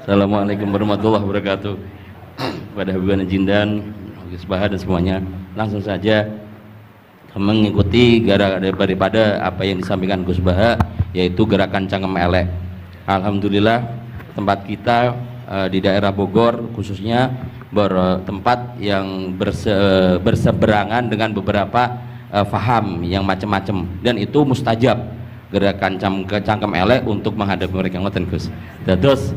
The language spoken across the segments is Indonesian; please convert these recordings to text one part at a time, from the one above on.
Assalamualaikum warahmatullahi wabarakatuh. Pada Habibana Jindan, Gus Baha dan semuanya, langsung saja mengikuti daripada apa yang disampaikan Gus Baha, yaitu gerakan Cangkem Elek. Alhamdulillah tempat kita di daerah Bogor khususnya bertempat yang berseberangan dengan beberapa faham yang macam-macam, dan itu mustajab gerakan Cangkem Elek untuk menghadapi mereka ngoten Gus. Terus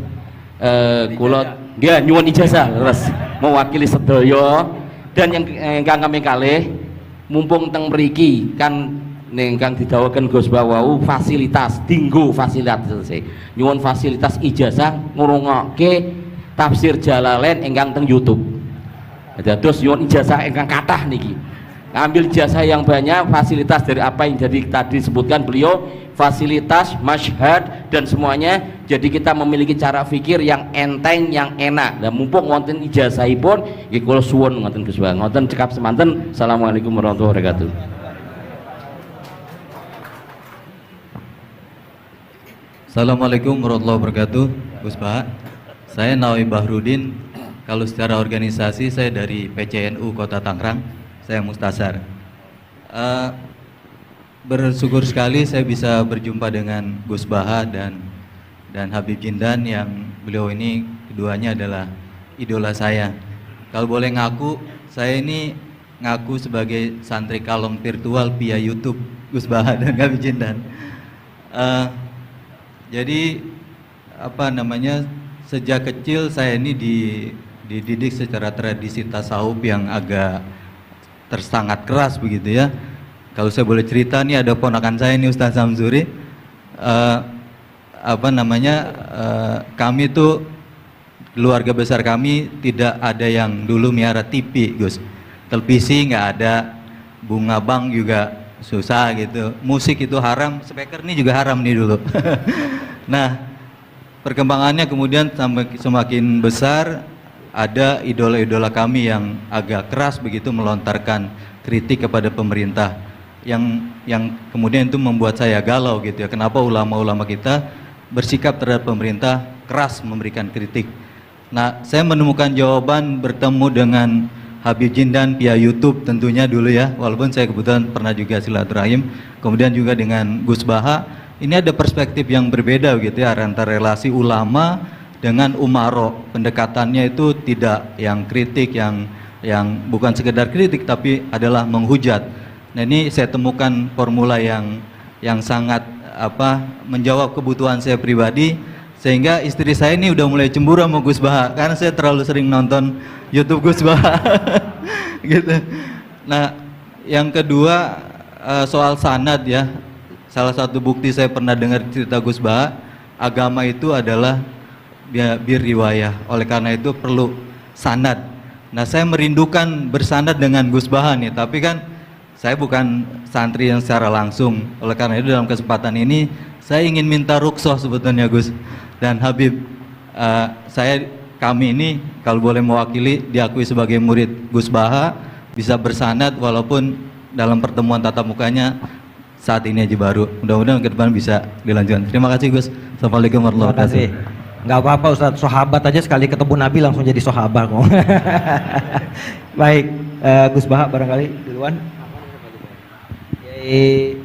kulot dia nyuwun ijazah terus mewakili sedaya, dan yang kami kalih mumpung teng mriki kan ingkang didhawuhaken Gus Bawau fasilitas dinggo fasilitas nyuwun fasilitas ijazah ngrungokke tafsir Jalalain ingkang teng YouTube. Terus nyuwun ijazah ingkang kathah niki, ambil ijazah yang banyak, fasilitas dari apa yang jadi tadi disebutkan beliau, fasilitas, masyhad dan semuanya. Jadi kita memiliki cara fikir yang enteng, yang enak. Dan mumpung wonten ijazahipun nggih kula suwun ngoten Gus Bang. Ngoten cekap semanten. Assalamualaikum warahmatullahi wabarakatuh. Assalamualaikum warahmatullahi wabarakatuh. Gus Pak, saya Nawawi Bahrudin. Kalau secara organisasi saya dari PCNU Kota Tangerang. Saya Mustasar. Bersyukur sekali saya bisa berjumpa dengan Gus Baha dan Habib Jindan, yang beliau ini keduanya adalah idola saya. Kalau boleh ngaku, saya ini ngaku sebagai santri kalong virtual via YouTube Gus Baha dan Habib Jindan. Jadi apa namanya, sejak kecil saya ini dididik secara tradisi tasawuf yang agak tersangat keras begitu ya. Kalau saya boleh cerita nih, ada ponakan saya nih Ustaz Samsuri, kami tuh keluarga besar kami tidak ada yang dulu miara TV Gus, televisi nggak ada, bunga bank juga susah gitu, musik itu haram, speaker ini juga haram nih dulu. Nah perkembangannya kemudian semakin besar, ada idola-idola kami yang agak keras begitu melontarkan kritik kepada pemerintah, yang kemudian itu membuat saya galau gitu ya, kenapa ulama-ulama kita bersikap terhadap pemerintah keras memberikan kritik. Nah saya menemukan jawaban bertemu dengan Habib Jindan via YouTube tentunya dulu ya, walaupun saya kebetulan pernah juga silaturahim, kemudian juga dengan Gus Baha. Ini ada perspektif yang berbeda gitu ya, antara relasi ulama dengan umaro. Pendekatannya itu tidak yang kritik, yang bukan sekedar kritik tapi adalah menghujat. Nah ini saya temukan formula yang sangat menjawab kebutuhan saya pribadi, sehingga istri saya ini udah mulai cemburu sama Gus Baha karena saya terlalu sering nonton YouTube Gus Baha. Gitu. Nah yang kedua soal sanad ya, salah satu bukti saya pernah dengar cerita Gus Baha, agama itu adalah bir riwayah, oleh karena itu perlu sanad. Nah saya merindukan bersanad dengan Gus Baha nih, tapi kan saya bukan santri yang secara langsung, oleh karena itu dalam kesempatan ini saya ingin minta rukhsah sebetulnya Gus dan Habib, kami ini kalau boleh mewakili diakui sebagai murid Gus Baha, bisa bersanad walaupun dalam pertemuan tatap mukanya saat ini aja baru. Mudah-mudahan ke depan bisa dilanjutkan. Terima kasih Gus. Assalamualaikum warahmatullahi wabarakatuh. Nggak apa-apa Ustadz, sahabat aja sekali ketemu Nabi langsung jadi sahabat kok. Baik, Gus Baha barangkali duluan. Kiai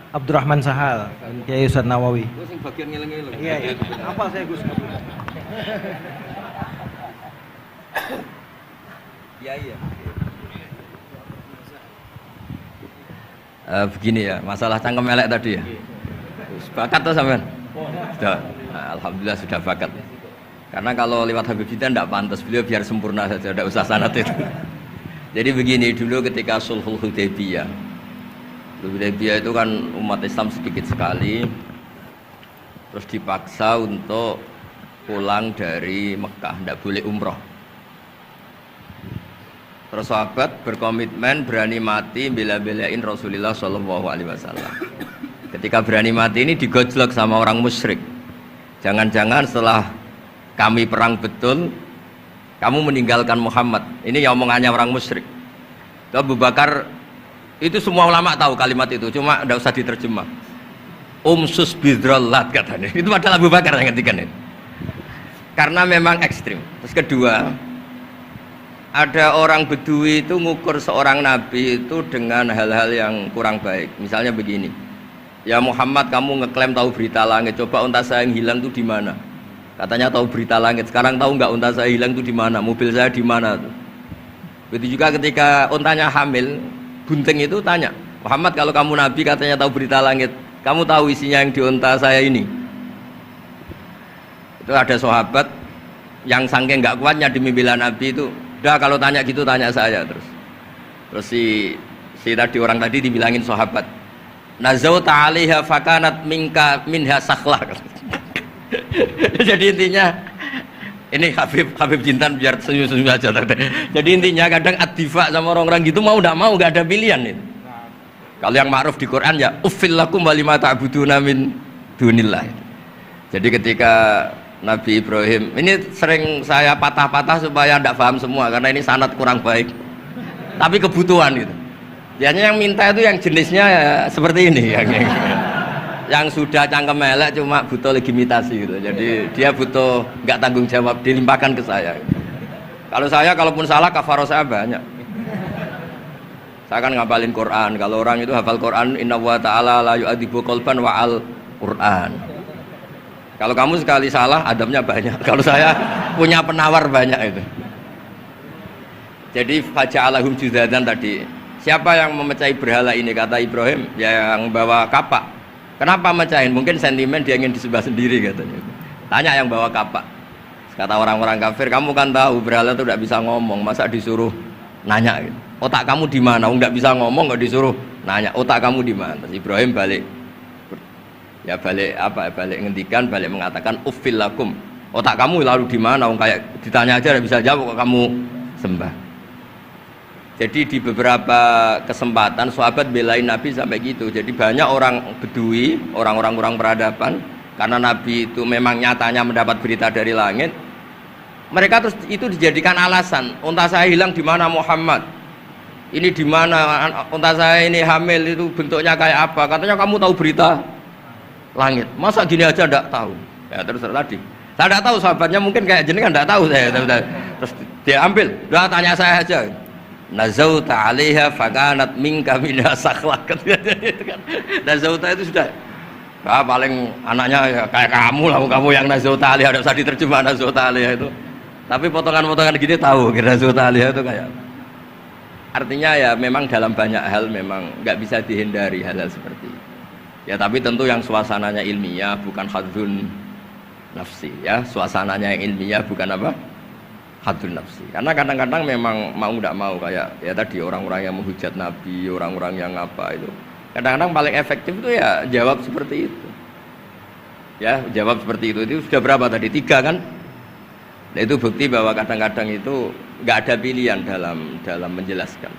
Abdurrahman Sahal, Kiai Ustadz Nawawi. Gus yang bagian ngeleng-ngeleng. Iya, apa saya Gus? Iya. Begini ya, masalah Cangkem Elek tadi ya. Bakat tuh sampean? Sudah, alhamdulillah sudah bakat. Karena kalau lewat Habib Jindan tidak pantas, beliau biar sempurna saja, tidak usah sanad itu. Jadi begini, dulu ketika Sulhul Hudaybiyah itu kan umat Islam sedikit sekali, terus dipaksa untuk pulang dari Mekah, tidak boleh umroh. Terus sahabat berkomitmen berani mati bela-belain Rasulullah Shallallahu Alaihi Wasallam. Ketika berani mati ini digojlok sama orang musyrik. Jangan-jangan setelah kami perang betul, kamu meninggalkan Muhammad. Ini yang omongannya orang musyrik. Abu Bakar itu semua ulama tahu kalimat itu, cuma tidak usah diterjemah. Umsus bidrollat katanya. Itu padahal Abu Bakar yang ngertikan itu. karena memang ekstrim. Terus kedua, ada orang Bedui itu ngukur seorang nabi itu dengan hal-hal yang kurang baik. Misalnya begini, ya Muhammad, kamu ngeklaim tahu berita langit, coba unta saya yang hilang itu di mana? Katanya tahu berita langit, sekarang tahu nggak unta saya hilang itu di mana? Mobil saya di mana? Begitu juga ketika untanya hamil, bunting itu tanya, Muhammad, kalau kamu nabi katanya tahu berita langit, kamu tahu isinya yang di unta saya ini? Itu ada sahabat yang saking nggak kuatnya demi bela nabi itu, udah kalau tanya gitu tanya saya terus. Terus si tadi orang tadi dibilangin sahabat, nazauta 'alaiha fakanat minha sakhlah. Jadi intinya ini Habib Jintan biar senyum-senyum aja. Jadi intinya kadang ad-difa sama orang-orang gitu mau tidak mau nggak ada pilihan itu. Kalau yang ma'ruf di Quran ya uffil lakum wa lima ta'buduna min dunillah. Jadi ketika Nabi Ibrahim, ini sering saya patah-patah supaya tidak paham semua karena ini sanad kurang baik. Tapi kebutuhan gitu. Biasanya yang minta itu yang jenisnya ya seperti ini yang sudah cangkem elek cuma butuh legitimasi gitu. Jadi dia butuh nggak tanggung jawab, dilimpahkan ke saya. Kalau saya kalaupun salah kafaroh saya banyak. Saya kan ngapalin Quran. Kalau orang itu hafal Quran, inna wa ta'ala la yu'adzibu qalban wa al Quran. Kalau kamu sekali salah, adabnya banyak. Kalau saya punya penawar banyak itu. Jadi faja'alahum judadan tadi. Siapa yang memecahi berhala ini? Kata Ibrahim, ya yang bawa kapak. Kenapa mecahin? Mungkin sentimen dia ingin disembah sendiri katanya. Tanya yang bawa kapak. Kata orang-orang kafir, kamu kan tahu berhala itu tidak bisa ngomong, masa disuruh nanya gitu. Otak kamu di mana? Nggak bisa ngomong, nggak disuruh nanya. Otak kamu di mana? Terus Ibrahim balik. Ya balik apa? Balik ngendikan, balik mengatakan uffil lakum. Otak kamu lalu di mana? Kayak ditanya aja tidak bisa jawab kok kamu sembah. Jadi di beberapa kesempatan sahabat belain Nabi sampai gitu. Jadi banyak orang Bedui, orang-orang peradaban, karena Nabi itu memang nyatanya mendapat berita dari langit. Mereka terus itu dijadikan alasan. Unta saya hilang di mana Muhammad? Ini di mana? Unta saya ini hamil itu bentuknya kayak apa? Katanya kamu tahu berita langit, masa gini aja enggak tahu? Ya terus tadi saya enggak tahu, sahabatnya mungkin kayak jenengan enggak tahu saya. Terus dia ambil, udah tanya saya aja, nazauta 'alaiha fakanat minka minha sakhlah. Nazauta itu sudah paling anaknya ya kayak kamu lah, kamu yang nazauta 'alaiha, enggak usah diterjemah nazauta 'alaiha itu, tapi potongan-potongan gini tahu kira nazauta 'alaiha itu kayak. Artinya ya memang dalam banyak hal memang nggak bisa dihindari hal-hal seperti itu. Ya tapi tentu yang suasananya ilmiah, bukan hadzun nafsi ya, suasananya yang ilmiah bukan apa? Hadzun nafsi. Karena kadang-kadang memang mau tidak mau kayak ya tadi orang-orang yang menghujat Nabi, orang-orang yang apa itu. Kadang-kadang paling efektif itu ya jawab seperti itu. Ya, jawab seperti itu sudah berapa tadi? 3 kan? Nah, itu bukti bahwa kadang-kadang itu nggak ada pilihan dalam menjelaskan.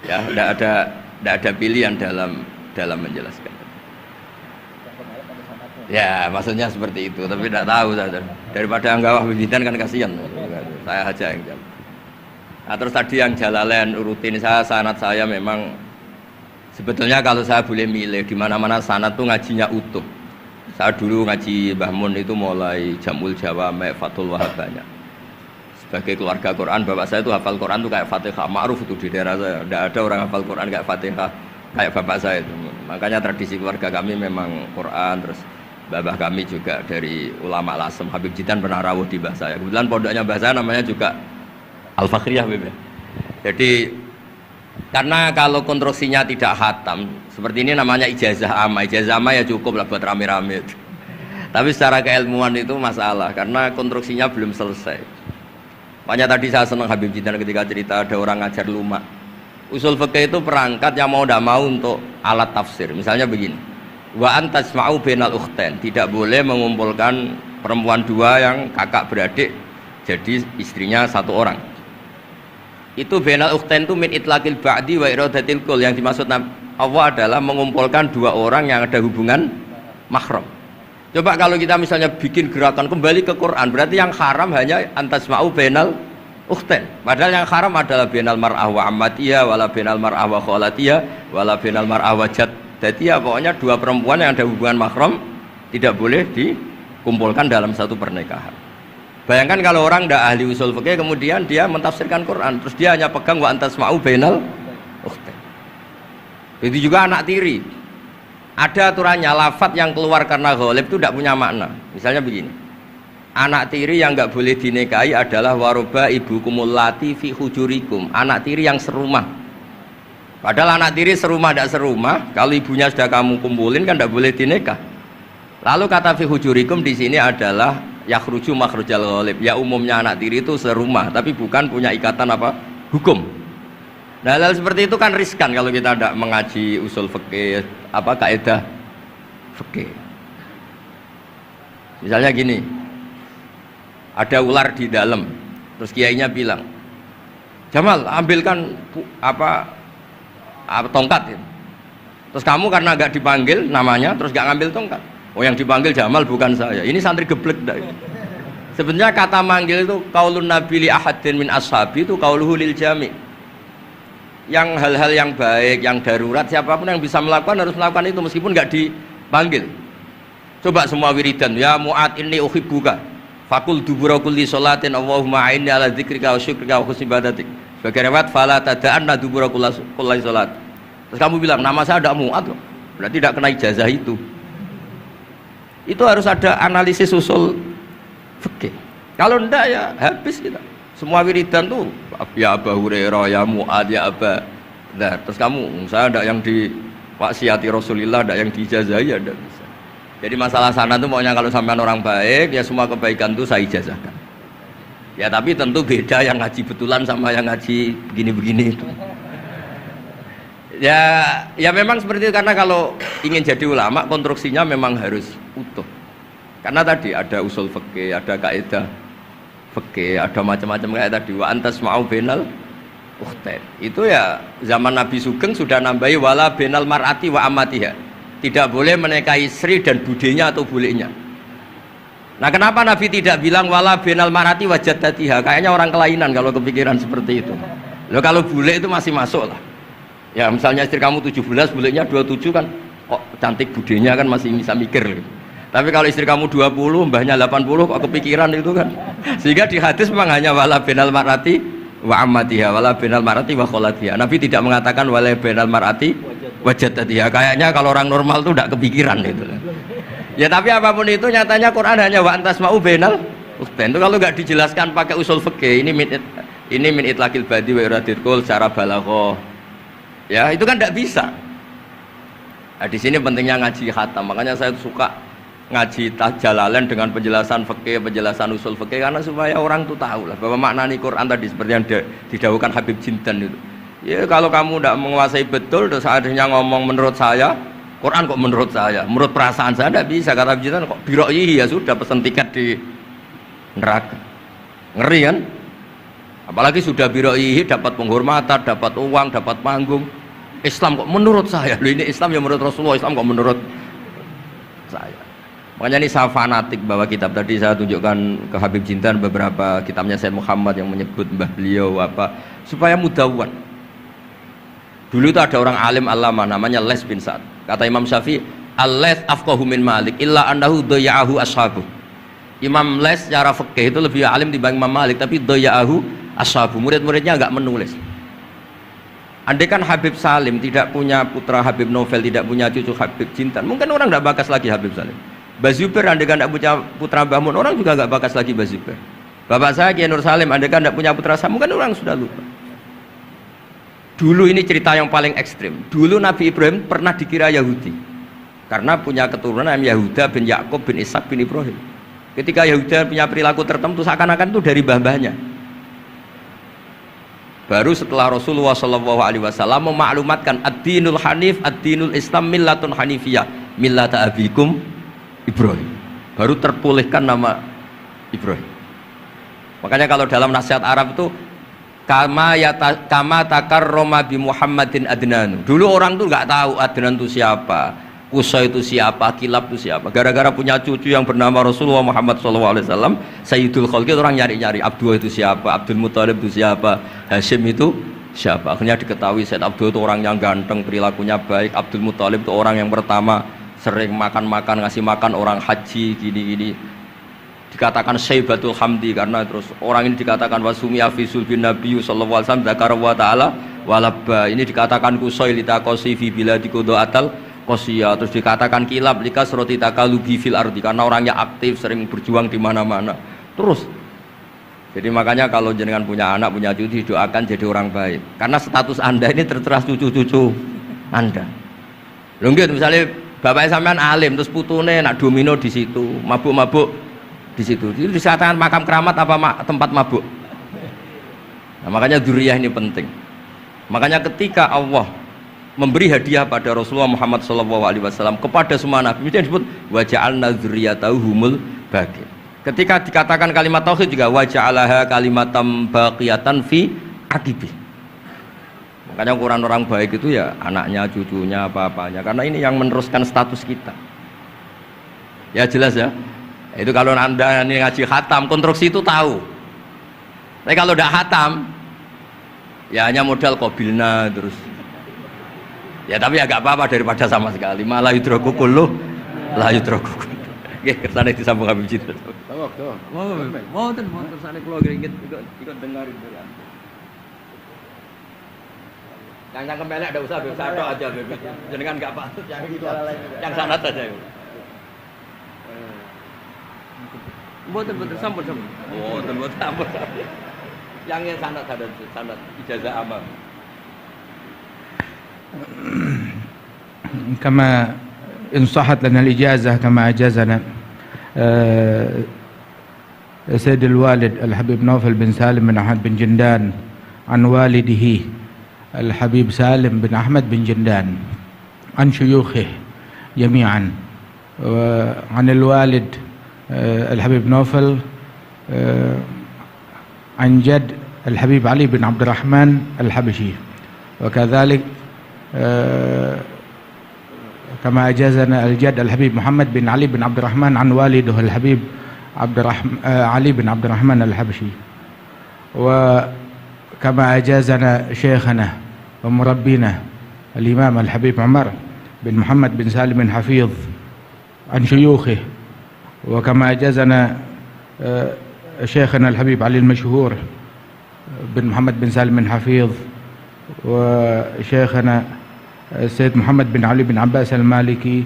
Ya, nggak ada pilihan dalam menjelaskan. Ya maksudnya seperti itu, tapi tidak tahu saja. Daripada anggap pimpinan kan kasihan, saya aja yang jawab. Nah, terus tadi yang Jalalain urutin sanad saya memang sebetulnya kalau saya boleh milih di mana-mana sanad tuh ngajinya utuh. Saya dulu ngaji Mbah Mun itu mulai Jamul Jawami, Fathul Wahab banyak. Sebagai keluarga Quran, bapak saya itu hafal Quran tuh kayak Fatihah, ma'ruf itu di daerah saya. Tidak ada orang hafal Quran kayak Fatihah kayak bapak saya itu. Makanya tradisi keluarga kami memang Quran. Terus babah kami juga dari ulama Lasem, Habib Jitan pernah rawuh di mbah saya. Kebetulan pondoknya mbah saya namanya juga Al-Fakhriyah. Jadi karena kalau konstruksinya tidak khatam seperti ini namanya ijazah amma. Ijazah amma ya cukup lah buat rame-rame. Tapi secara keilmuan itu masalah karena konstruksinya belum selesai. Makanya tadi saya senang Habib Jitan ketika cerita ada orang ngajar lumak. Usul fikih itu perangkat yang mau tidak mau untuk alat tafsir. Misalnya begini, wa antasma'u bainal ukhtain, tidak boleh mengumpulkan perempuan 2 yang kakak beradik jadi istrinya 1 orang. Itu bainal ukhtain itu min itlaqil ba'di wa iradatil kul, yang dimaksud Allah adalah mengumpulkan 2 orang yang ada hubungan mahram. Coba kalau kita misalnya bikin gerakan kembali ke Quran, berarti yang haram hanya antasma'u bainal ukhtain. Padahal yang haram adalah bainal mar'ah wa ammatiyah wala bainal mar'ah wa khalatiyah wala bainal mar'ah wa jaddatiyah. Pokoknya 2 perempuan yang ada hubungan mahram tidak boleh dikumpulkan dalam satu pernikahan. Bayangkan kalau orang tidak ahli usul fikih kemudian dia mentafsirkan Quran, terus dia hanya pegang wa antasma'u bainal ukhtain. Itu juga anak tiri. Ada aturannya, lafadz yang keluar karena ghalib itu tidak punya makna. Misalnya begini, anak tiri yang nggak boleh dinikahi adalah waroba ibukumul lati fi hujurikum, anak tiri yang serumah. Padahal anak tiri serumah tidak serumah, kalau ibunya sudah kamu kumpulin kan tidak boleh dinikah. Lalu kata fi hujurikum di sini adalah yakhruju makhrujal ghalib. Ya umumnya anak tiri itu serumah, tapi bukan punya ikatan apa? Hukum. Nah, hal seperti itu kan riskan kalau kita tidak mengaji usul fikih, apa kaidah fikih. Misalnya gini, ada ular di dalam, terus kiainya bilang, Jamal ambilkan tongkat. Terus kamu karena nggak dipanggil namanya, terus nggak ngambil tongkat. Oh yang dipanggil Jamal bukan saya. Ini santri geblek dah. Sebenarnya kata manggil itu qaulun nabi li ahadin min ashabi itu qauluhu lil jami'. Yang hal-hal yang baik, yang darurat, siapapun yang bisa melakukan harus melakukan itu meskipun nggak dipanggil. Coba semua wiridan, ya Mu'ad inni uhibbuka. Fakul dubura kulli sholatin Allahumma a'inni ala dzikrika wa syukrika wa husni ibadatik. Sebagai riwayat fala tada'anna dubura kulli sholat. Terus kamu bilang nama saya ada Mu'ad loh. Berarti tidak kena ijazah itu. Itu harus ada analisis usul fikih. Kalau enggak ya habis kita. Semua wiridan tuh ya Abu Hurairah, ya Mu'ad, ya Aba. Nah, terus kamu saya ada yang di waksiati Rasulullah, ada yang diijazahi, ada bisa. Jadi masalah sana tuh maunya kalau sampean orang baik ya semua kebaikan tuh saya ijazahkan. Ya tapi tentu beda yang ngaji betulan sama yang ngaji begini-begini itu. Ya memang seperti itu, karena kalau ingin jadi ulama konstruksinya memang harus utuh. Karena tadi ada usul fikih, ada kaidah fikih, ada macam-macam kayak tadi wa antasma'u bainal ukhtain. Itu ya zaman Nabi Sugeng sudah nambahi wala bainal mar'ati wa amatiha. Tidak boleh menikahi istri dan budenya atau bulenya. Nah, kenapa Nabi tidak bilang wala bainal mar'ati wa jaddatiha? Kayaknya orang kelainan kalau kepikiran seperti itu. Loh kalau bule itu masih masuk lah. Ya misalnya istri kamu 17, bulenya 27 kan kok cantik budenya kan masih bisa mikir gitu. Tapi kalau istri kamu 20, mbahnya 80 kok kepikiran itu kan. Sehingga di hadis memang hanya wala bainal mar'ati wa ammatiha, wala bainal mar'ati wa kholatiha. Nabi tidak mengatakan wala bainal mar'ati wa jaddatiha. Kayaknya kalau orang normal tuh tidak kepikiran gitu. Ya tapi apapun itu nyatanya Quran hanya wa antasma'u bainal ukhtain. Itu kalau nggak dijelaskan pakai usul fikih, ini min itlaqil badi wa iradil qul secara balaghah. Ya itu kan tidak bisa. Nah, di sini pentingnya ngaji khatam. Makanya saya suka ngaji Jalalain dengan penjelasan fikih, penjelasan usul fikih, karena supaya orang itu tahu lah bahwa maknani Quran tadi seperti yang didahulukan Habib Jindan itu. Ya kalau kamu tidak menguasai betul, terus akhirnya ngomong menurut saya, Quran kok menurut saya, menurut perasaan saya tidak bisa. Kata Habib Jindan kok biroyi ya sudah pesen tiket di neraka. Ngeri kan? Apalagi sudah biroyi dapat penghormatan, dapat uang, dapat panggung. Islam kok menurut saya, loh ini Islam yang menurut Rasulullah, Islam kok menurut saya. Makanya ini saya fanatik bahwa kitab tadi saya tunjukkan ke Habib Jindan beberapa kitabnya Said Muhammad yang menyebut mbah beliau apa supaya mudawwan. Dulu itu ada orang alim alama namanya Les bin Sa'ad. Kata Imam Syafi'i, al-Les afqahu min Malik illa annahu daya'ahu ashabuh. Imam Les secara fikih itu lebih alim dibanding Imam Malik, tapi daya'ahu ashabuh. Murid-muridnya enggak menulis. Andai kan Habib Salim tidak punya putra Habib Novel, tidak punya cucu Habib Jindan, mungkin orang tidak bakas lagi Habib Salim. Bazuber andai kan tidak punya putra Mbah Mun, orang juga tidak bakas lagi Bazuber. Bapak saya Kiai Nur Salim andai kan tidak punya putra saya, mungkin orang sudah lupa. Dulu ini cerita yang paling ekstrim. Dulu Nabi Ibrahim pernah dikira Yahudi karena punya keturunan namanya Yahuda bin Yakub bin Ishak bin Ibrahim. Ketika Yahuda punya perilaku tertentu seakan-akan itu dari mbah-mbahnya. Baru setelah Rasulullah SAW memaklumatkan ad-dinul hanif, ad-dinul Islam millatun hanifiyah, millata abikum Ibrahim. Baru terpulihkan nama Ibrahim. Makanya kalau dalam nasihat Arab itu kama takarrama bi Muhammadin adnan. Dulu orang tuh nggak tahu Adnan itu siapa, Qusay itu siapa, Kilab itu siapa. Gara-gara punya cucu yang bernama Rasulullah Muhammad SAW, Sayyidul Khalqi, orang nyari-nyari Abdullah itu siapa, Abdul Muthalib itu siapa, Hashim itu siapa. Akhirnya diketahui Sayyid Abdul itu orang yang ganteng, perilakunya baik. Abdul Muthalib itu orang yang pertama sering makan-makan, ngasih makan orang haji, gini-gini. dikatakan Syaibatul Hamdi karena terus orang ini dikatakan wasumia fi sulbin Nabi sallallahu alaihi wasallam dzakara wa ta'ala walabba, ini dikatakan kusoi litaqosi fi biladi qudaatal qosiyah, terus dikatakan kilab likas roti takalubi fil ardi karena orangnya aktif sering berjuang di mana-mana. Terus jadi makanya kalau jenengan punya anak punya cucu doakan jadi orang baik karena status Anda ini tertera cucu-cucu Anda. Lho nggih misalnya bapak sampean alim terus putune nak domino di situ, mabuk-mabuk di situ. Itu disatakan makam keramat apa tempat mabuk. Nah, makanya dzurriyyah ini penting. Makanya ketika Allah memberi hadiah pada Rasulullah Muhammad SAW kepada semua nabi, itu yang disebut wa ja'alna dzurriyyatahu humul baqin. Ketika dikatakan kalimat tauhid juga wa ja'alaha kalimatam baqiyatan fi aqibi. Makanya ukuran orang baik itu ya anaknya, cucunya, apa-apanya, karena ini yang meneruskan status kita. Ya jelas ya. Itu kalau Anda ini ngaji khatam, konstruksi itu tahu. Tapi kalau tidak khatam, ya hanya modal qabilna terus. Ya tapi agak apa-apa daripada sama sekali. Malah yudraku kullu la yudraku kullu. Nggih, kersane disambung Habib Citra. Mau kersane kula ingin ikut dengar itu ya. Yang kembali ada usaha satu aja Beb. Jenengan enggak patut yang sanad saja. Mboten sampun. Mboten sampun. Yang sanad ijazah amal. كما إن صحت لنا الإجازة كما أجازنا سيد الوالد الحبيب نوفل بن سالم بن أحمد بن جندان عن والده الحبيب سالم بن أحمد بن جندان عن شيوخه جميعا وعن الوالد الحبيب نوفل عن جد الحبيب علي بن عبد الرحمن الحبشي وكذلك كما أجازنا الجد الحبيب محمد بن علي بن عبد الرحمن عن والده الحبيب علي بن عبد الرحمن الحبشي وكما أجازنا شيخنا ومربينا الإمام الحبيب عمر بن محمد بن سالم بن حفيظ عن شيوخه وكما أجازنا شيخنا الحبيب علي المشهور بن محمد بن سالم بن حفيظ وشيخنا السيد محمد بن علي بن عباس المالكي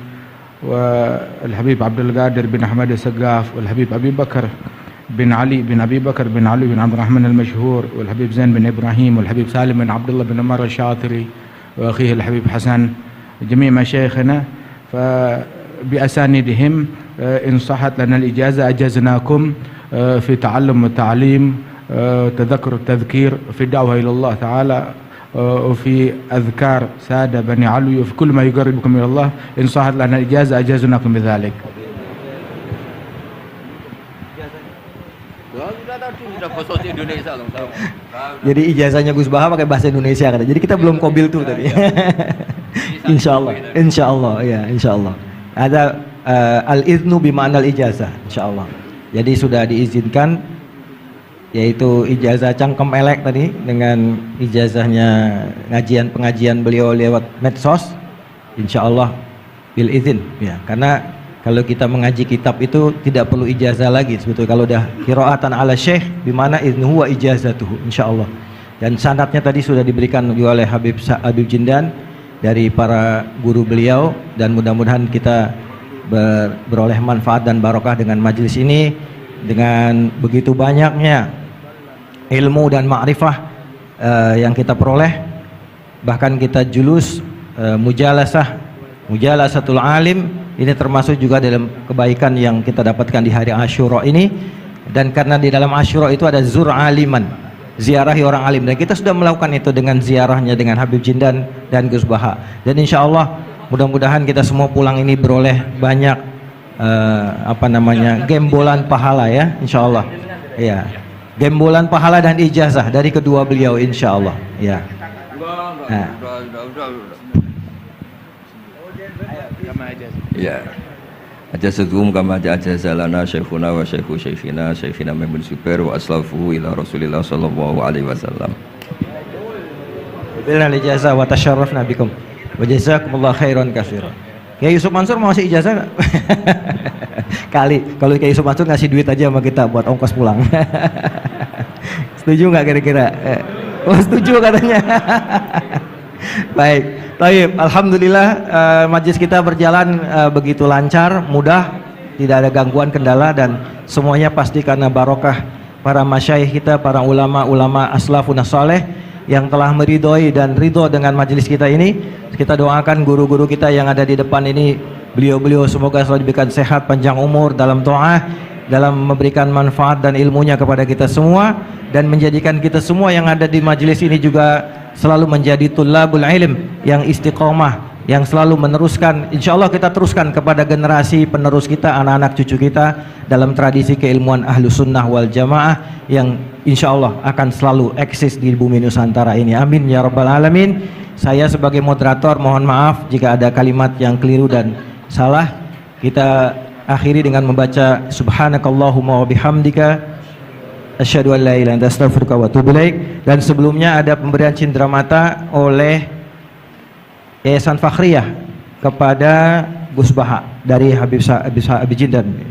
والحبيب عبد القادر بن أحمد السقاف والحبيب أبي بكر بن علي بن أبي بكر بن علي بن عبد الرحمن المشهور والحبيب زين بن إبراهيم والحبيب سالم بن عبد الله بن عمر الشاطري وأخيه الحبيب حسن جميع مشايخنا فبأسانيدهم إن صحت لنا الإجازة أجزناكم في تعلم والتعليم تذكر التذكير في الدعوة إلى الله تعالى وفي أذكار سادة بني علوي وفي كل ما يقربكم إلى الله إن صحت لنا الإجازة أجازناكم بذلك. Jadi ijazahnya Gus Baha pakai bahasa Indonesia kata. Jadi kita belum qabil tuh tadi. Insyaallah ya, insyaallah. Ada al-iznu bima'na al-ijazah, insyaallah. Jadi sudah diizinkan yaitu ijazah cangkem elek tadi dengan ijazahnya pengajian beliau lewat medsos, insyaallah bil izin ya, karena kalau kita mengaji kitab itu tidak perlu ijazah lagi sebetulnya kalau udah qiraatan ala syekh bimana iznuhu wa ijazatuhu insyaallah. Dan sanadnya tadi sudah diberikan juga oleh Habib Jindan dari para guru beliau, dan mudah-mudahan kita beroleh manfaat dan barokah dengan majelis ini, dengan begitu banyaknya ilmu dan ma'rifah yang kita peroleh, bahkan kita julus mujalasatul alim, ini termasuk juga dalam kebaikan yang kita dapatkan di hari Asyura ini. Dan karena di dalam Asyura itu ada zur aliman, ziarahi orang alim, dan kita sudah melakukan itu dengan ziarahnya dengan Habib Jindan dan Gus Baha. Dan insya Allah mudah-mudahan kita semua pulang ini beroleh banyak gembolan pahala ya, insya Allah ya, gembolan pahala dan ijazah dari kedua beliau insya Allah ya. Ya, ajazatuhum kama ajazalana syekhuna wa syekhu syekhina Maimun Zubair wa aslafuhu ila Rasulillah sallallahu alaihi wasallam. Bilal ijazah wa tasharrafna bikum wa jazakumullah khairan katsiran. Kiai Yusuf Mansur mau ngasih ijazah nggak? Kali, kalau Kiai Yusuf Mansur ngasih duit aja sama kita buat ongkos pulang. Setuju nggak kira-kira? Oh setuju katanya. Baik, baik. Alhamdulillah majelis kita berjalan begitu lancar, mudah, tidak ada gangguan kendala dan semuanya pasti karena barokah para masyayikh kita, para ulama-ulama aslafun saleh yang telah meridhoi dan ridho dengan majelis kita ini. Kita doakan guru-guru kita yang ada di depan ini, beliau-beliau semoga selalu diberikan sehat, panjang umur dalam doa, dalam memberikan manfaat dan ilmunya kepada kita semua, dan menjadikan kita semua yang ada di majelis ini juga selalu menjadi tullabul ilm yang istiqomah, yang selalu meneruskan, insya Allah kita teruskan kepada generasi penerus kita, anak-anak cucu kita dalam tradisi keilmuan ahlu sunnah wal jamaah yang insya Allah akan selalu eksis di bumi Nusantara ini. Amin ya rabbal alamin. Saya sebagai moderator mohon maaf jika ada kalimat yang keliru dan salah. Kita akhiri dengan membaca subhanakallahumma wa bihamdika asyhadu an la ilaha illa anta astaghfiruka wa atubu ilaik. Dan sebelumnya ada pemberian cindramata oleh Yayasan Fakhriyah kepada Gus Baha dari Habib Jindan.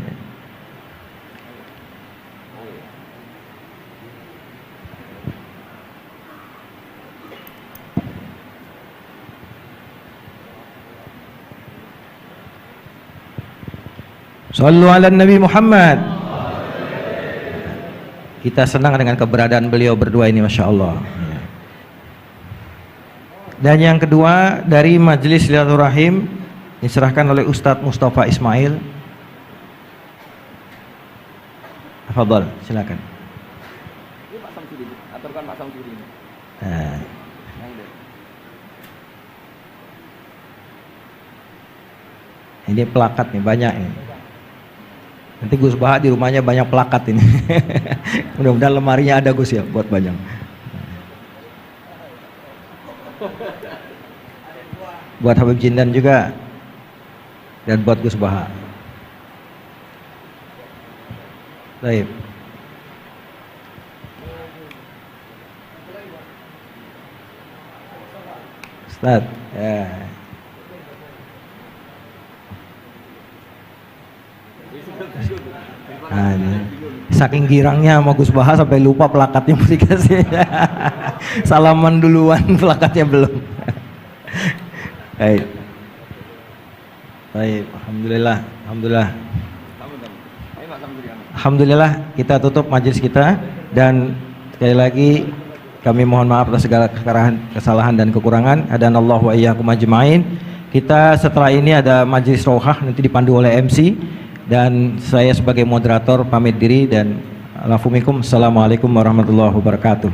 Sallu ala Nabi Muhammad. Kita senang dengan keberadaan beliau berdua ini, Masya Allah. Dan yang kedua dari Majelis Silaturahim diserahkan oleh Ustadz Mustafa Ismail. Fadhal, silakan. Ini plakat nih, banyak ini. Nanti Gus Baha di rumahnya banyak plakat ini. Mudah-mudahan lemarinya ada Gus ya buat banyak. Buat Habib Jindan juga dan buat Gus Baha. Baik. Ustaz, ya. Nah, saking girangnya sama Gus Baha sampai lupa plakatnya mau dikasih. Salaman duluan, plakatnya belum. Baik. Baik, alhamdulillah, alhamdulillah. Alhamdulillah kita tutup majelis kita dan sekali lagi kami mohon maaf atas segala kesalahan dan kekurangan. Hadanallahu wa iyyakum ajmain. Kita setelah ini ada majelis rohah nanti dipandu oleh MC. Dan saya sebagai moderator pamit diri dan assalamualaikum warahmatullahi wabarakatuh.